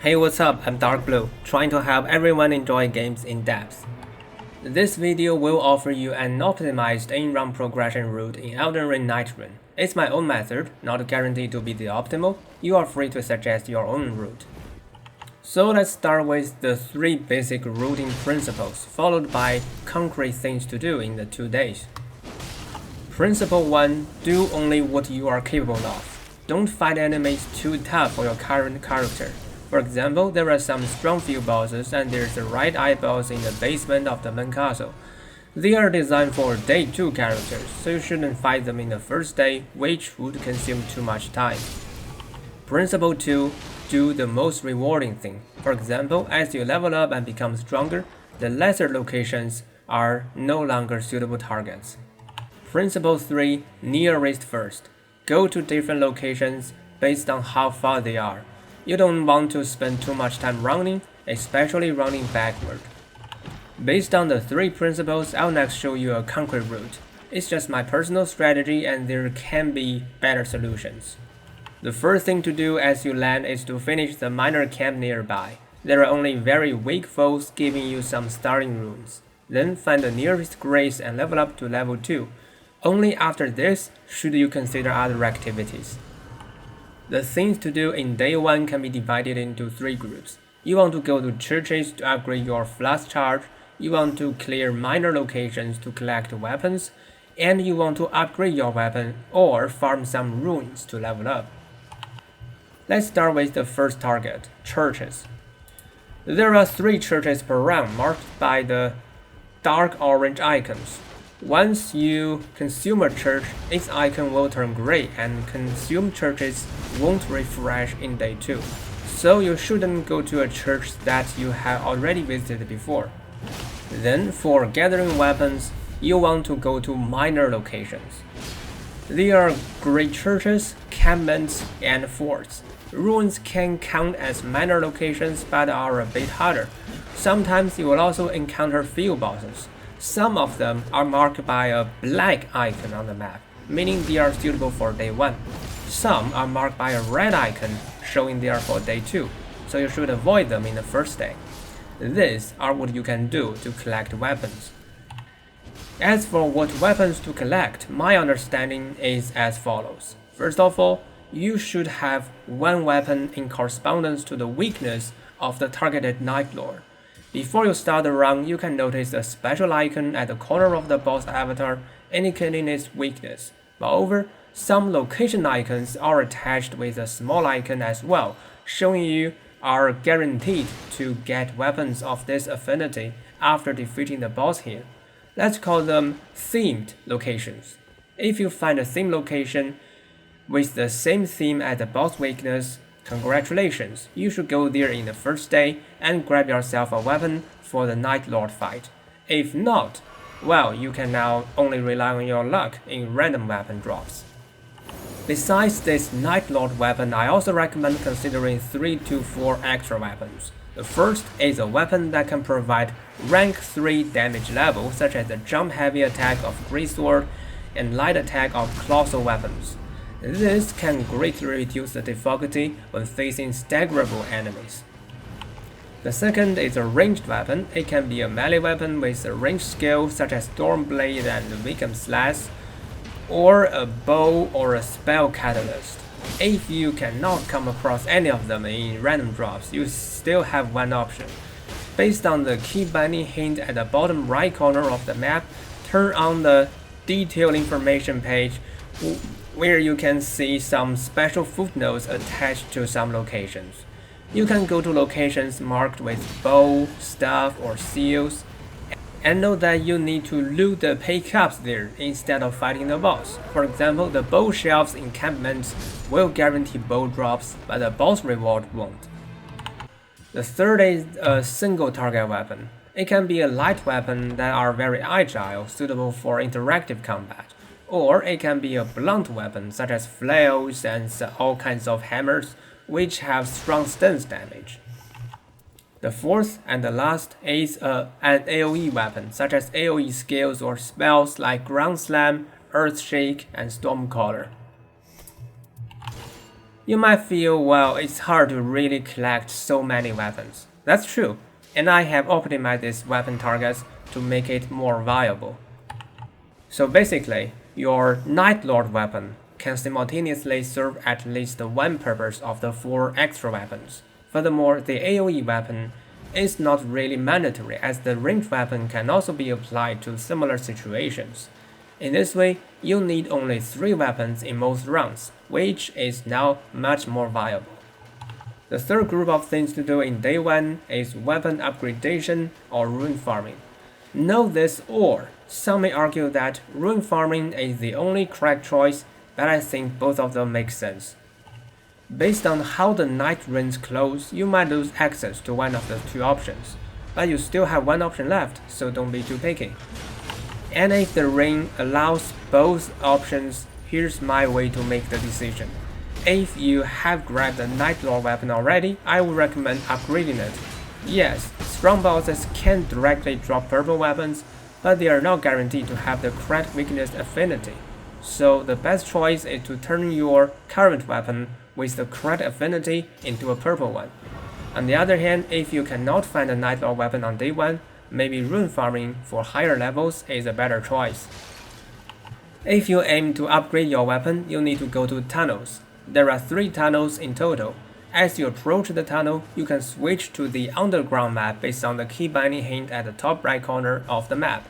Hey, what's up? I'm Darkbblue, trying to help everyone enjoy games in depth. This video will offer you an optimized in-run progression route in Elden Ring Nightreign. It's my own method, not guaranteed to be the optimal. You are free to suggest your own route. So let's start with the 3 basic routing principles, followed by concrete things to do in the 2 days. Principle 1. Do only what you are capable of. Don't fight enemies too tough for your current character. For example, there are some strong field bosses and there's a right eye boss in the basement of the main castle. They are designed for day 2 characters, so you shouldn't fight them in the first day, which would consume too much time. Principle 2. Do the most rewarding thing. For example, as you level up and become stronger, the lesser locations are no longer suitable targets. Principle 3. Nearest first. Go to different locations based on how far they are. You don't want to spend too much time running, especially running backward. Based on the 3 principles, I'll next show you a concrete route. It's just my personal strategy and there can be better solutions. The first thing to do as you land is to finish the minor camp nearby. There are only very weak foes giving you some starting runes. Then find the nearest grace and level up to level 2. Only after this should you consider other activities. The things to do in day 1 can be divided into 3 groups. You want to go to churches to upgrade your flask charge, you want to clear minor locations to collect weapons, and you want to upgrade your weapon or farm some runes to level up. Let's start with the first target, churches. There are 3 churches per round marked by the dark orange icons. Once you consume a church, its icon will turn gray and consumed churches won't refresh in day 2. So you shouldn't go to a church that you have already visited before. Then for gathering weapons, you want to go to minor locations. They are great churches, encampments, and forts. Ruins can count as minor locations but are a bit harder. Sometimes you will also encounter field bosses. Some of them are marked by a black icon on the map, meaning they are suitable for day 1. Some are marked by a red icon, showing they are for day 2, so you should avoid them in the first day. These are what you can do to collect weapons. As for what weapons to collect, my understanding is as follows. First of all, you should have 1 weapon in correspondence to the weakness of the targeted Night Lord. Before you start the run, you can notice a special icon at the corner of the boss avatar indicating its weakness. Moreover, some location icons are attached with a small icon as well, showing you are guaranteed to get weapons of this affinity after defeating the boss here. Let's call them themed locations. If you find a theme location with the same theme as the boss weakness, congratulations, you should go there in the first day and grab yourself a weapon for the Night Lord fight. If not, well, you can now only rely on your luck in random weapon drops. Besides this Night Lord weapon, I also recommend considering 3 to 4 extra weapons. The first is a weapon that can provide rank 3 damage level, such as the jump heavy attack of Greatsword and light attack of Colossal weapons. This can greatly reduce the difficulty when facing staggerable enemies. The second is a ranged weapon. It can be a melee weapon with a ranged skill such as Stormblade and Wickham Slash, or a bow or a spell catalyst. If you cannot come across any of them in random drops, you still have 1 option. Based on the key binding hint at the bottom right corner of the map, turn on the detailed information page where you can see some special footnotes attached to some locations. You can go to locations marked with bow, staff, or seals, and know that you need to loot the pickups there instead of fighting the boss. For example, the bow shelves encampments will guarantee bow drops, but the boss reward won't. The third is a single target weapon. It can be a light weapon that are very agile, suitable for interactive combat. Or it can be a blunt weapon such as flails and all kinds of hammers, which have strong stance damage. The fourth and the last is an AoE weapon such as AoE skills or spells like Ground Slam, Earthshake, and Stormcaller. You might feel, well, it's hard to really collect so many weapons. That's true, and I have optimized these weapon targets to make it more viable. So basically, your Night Lord weapon can simultaneously serve at least one purpose of the 4 extra weapons. Furthermore, the AoE weapon is not really mandatory, as the ranged weapon can also be applied to similar situations. In this way, you need only 3 weapons in most rounds, which is now much more viable. The third group of things to do in day 1 is weapon upgradation or rune farming. Know this, or some may argue that rune farming is the only correct choice, but I think both of them make sense. Based on how the Nightreign's close, you might lose access to one of the 2 options, but you still have 1 option left, so don't be too picky. And if the ring allows both options, here's my way to make the decision. If you have grabbed the Night Lord weapon already, I would recommend upgrading it. Yes, strong bosses can directly drop purple weapons, but they are not guaranteed to have the correct weakness affinity. So the best choice is to turn your current weapon with the correct affinity into a purple one. On the other hand, if you cannot find a Night Lord weapon on day 1, maybe rune farming for higher levels is a better choice. If you aim to upgrade your weapon, you need to go to tunnels. There are 3 tunnels in total. As you approach the tunnel, you can switch to the underground map based on the key binding hint at the top right corner of the map.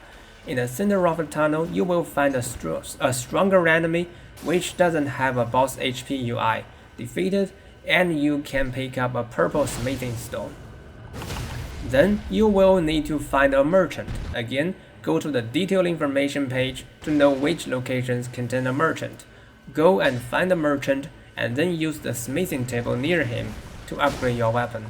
In the center of the tunnel, you will find a stronger enemy which doesn't have a boss HP UI. Defeat it, and you can pick up a purple smithing stone. Then you will need to find a merchant. Again, go to the detailed information page to know which locations contain a merchant. Go and find the merchant, and then use the smithing table near him to upgrade your weapon.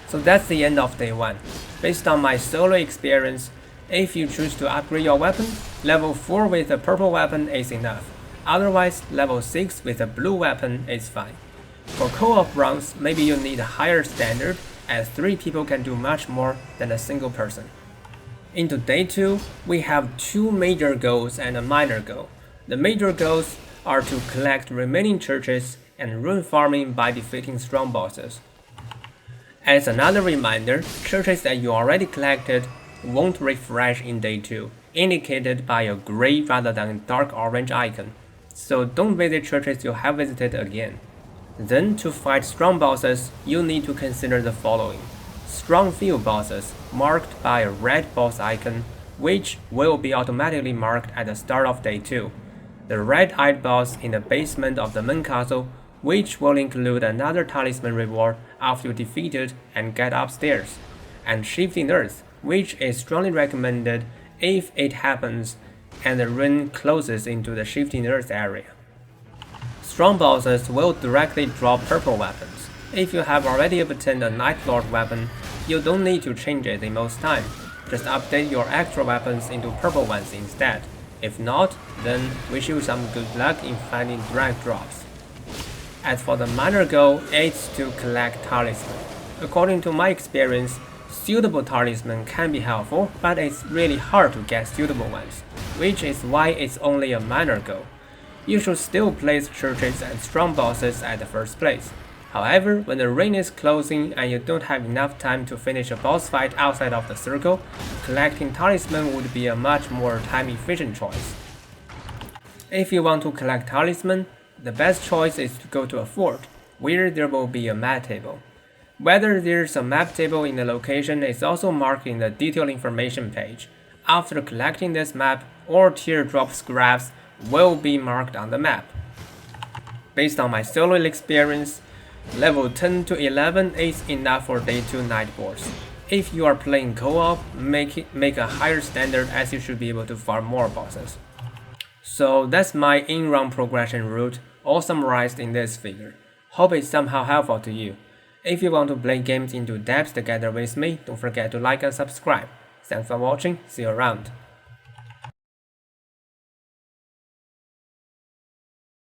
So that's the end of day 1. Based on my solo experience, if you choose to upgrade your weapon, level 4 with a purple weapon is enough. Otherwise, level 6 with a blue weapon is fine. For co-op rounds, maybe you need a higher standard, as 3 people can do much more than a single person. Into day 2, we have 2 major goals and a minor goal. The major goals are to collect remaining churches and rune farming by defeating strong bosses. As another reminder, churches that you already collected won't refresh in day 2, indicated by a gray rather than dark orange icon, so don't visit churches you have visited again. Then, to fight strong bosses, you need to consider the following. Strong field bosses, marked by a red boss icon, which will be automatically marked at the start of day 2. The red-eyed boss in the basement of the main castle, which will include another talisman reward after you defeat it and get upstairs. And Shifting Earth, which is strongly recommended if it happens and the rune closes into the Shifting Earth area. Strong bosses will directly drop purple weapons. If you have already obtained a Night Lord weapon, you don't need to change it in most time. Just update your extra weapons into purple ones instead. If not, then wish you some good luck in finding drag drops. As for the minor goal, it's to collect talisman. According to my experience, suitable talisman can be helpful, but it's really hard to get suitable ones, which is why it's only a minor goal. You should still place churches and strong bosses at the first place. However, when the ring is closing and you don't have enough time to finish a boss fight outside of the circle, collecting talisman would be a much more time-efficient choice. If you want to collect talisman, the best choice is to go to a fort, where there will be a map table. Whether there's a map table in the location is also marked in the detailed information page. After collecting this map, all teardrop scraps will be marked on the map. Based on my solo experience, level 10 to 11 is enough for day 2 night boss. If you are playing co-op, make a higher standard, as you should be able to farm more bosses. So that's my in-round progression route, all summarized in this figure. Hope it's somehow helpful to you. If you want to play games into depth together with me, don't forget to like and subscribe. Thanks for watching, see you around.